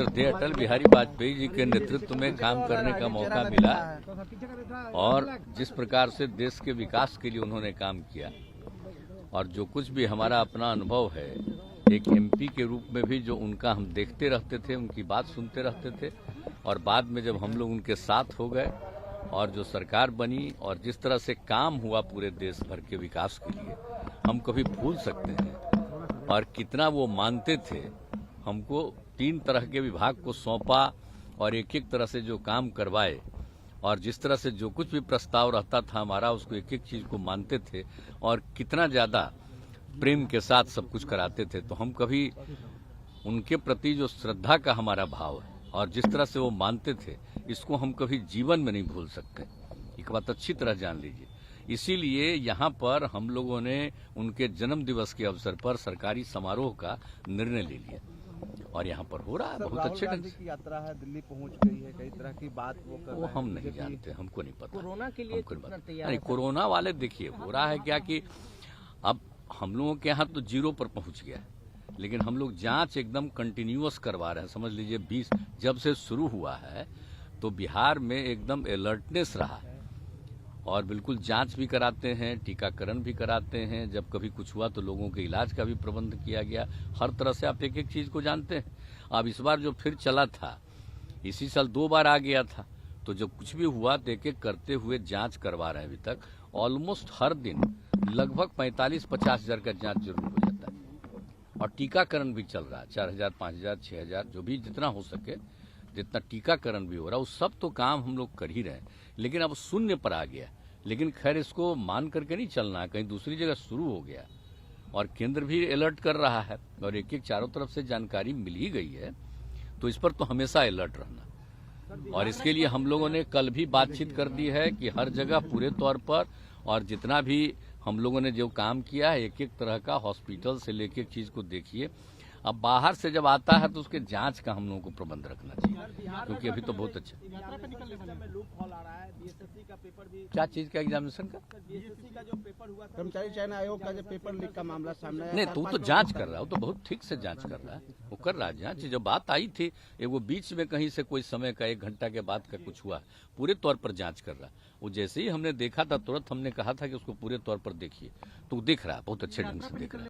श्रद्धेय अटल बिहारी वाजपेयी जी के नेतृत्व में काम करने का मौका मिला और जिस प्रकार से देश के विकास के लिए उन्होंने काम किया और जो कुछ भी हमारा अपना अनुभव है, एक एमपी के रूप में भी जो उनका हम देखते रहते थे, उनकी बात सुनते रहते थे और बाद में जब हम लोग उनके साथ हो गए और जो सरकार बनी और जिस तरह से काम हुआ पूरे देश भर के विकास के लिए, हम कभी भूल सकते हैं। और कितना वो मानते थे, हमको 3 तरह के विभाग को सौंपा और एक एक तरह से जो काम करवाए और जिस तरह से जो कुछ भी प्रस्ताव रहता था हमारा, उसको एक एक चीज को मानते थे और कितना ज्यादा प्रेम के साथ सब कुछ कराते थे। तो हम कभी उनके प्रति जो श्रद्धा का हमारा भाव है और जिस तरह से वो मानते थे, इसको हम कभी जीवन में नहीं भूल सकते। एक बात अच्छी तरह जान लीजिए। इसीलिए यहाँ पर हम लोगों ने उनके जन्म दिवस के अवसर पर सरकारी समारोह का निर्णय ले लिया और यहाँ पर हो रहा है बहुत अच्छे ढंग से। यात्रा है, दिल्ली पहुंच गई है, कई तरह की बात वो हम नहीं जानते, हमको नहीं पता। कोरोना के लिए नहीं, कोरोना वाले देखिए हो रहा है क्या कि अब हम लोगों के यहाँ तो 0 पर पहुंच गया है, लेकिन हम लोग जांच एकदम कंटिन्यूअस करवा रहे हैं। समझ लीजिए 20 जब से शुरू हुआ है तो बिहार में एकदम अलर्टनेस रहा है और बिल्कुल जांच भी कराते हैं, टीकाकरण भी कराते हैं। जब कभी कुछ हुआ तो लोगों के इलाज का भी प्रबंध किया गया। हर तरह से आप एक एक चीज को जानते हैं। अब इस बार जो फिर चला था, इसी साल 2 बार आ गया था, तो जब कुछ भी हुआ तो एक एक करते हुए जांच करवा रहे हैं। अभी तक ऑलमोस्ट हर दिन लगभग 45-50 हजार का जांच जरूर हो जाता है और टीकाकरण भी चल रहा है। 4000, 5000, 6000 जो भी जितना हो सके, जितना टीकाकरण भी हो रहा है, उस सब तो काम हम लोग कर ही रहे हैं। लेकिन अब शून्य पर आ गया। लेकिन खैर इसको मान करके नहीं चलना है, कहीं दूसरी जगह शुरू हो गया और केंद्र भी अलर्ट कर रहा है और एक एक चारों तरफ से जानकारी मिल ही गई है, तो इस पर तो हमेशा अलर्ट रहना। और इसके लिए हम लोगों ने कल भी बातचीत कर दी है कि हर जगह पूरे तौर पर और जितना भी हम लोगों ने जो काम किया है, एक एक तरह का हॉस्पिटल से लेके एक चीज को देखिए। अब बाहर से जब आता है तो उसके जांच का हम लोगों को प्रबंध रखना चाहिए, क्योंकि अभी तो बहुत अच्छा। क्या चीज का एग्जामिनेशन का? का जो पेपर हुआ, कर्मचारी चयन आयोग का जो पेपर लीक का मामला सामने आया। नहीं, तो जांच कर रहा है, वो तो बहुत ठीक से जांच कर रहा है, वो कर रहा है जांच। जब बात आई थी वो बीच में कहीं से कोई समय का 1 घंटा के बाद का कुछ हुआ, पूरे तौर पर जांच कर रहा है। वो जैसे ही हमने देखा था तुरंत हमने कहा था कि उसको पूरे तौर पर देखिए, तो देख रहा है, बहुत अच्छे ढंग से देख रहा है।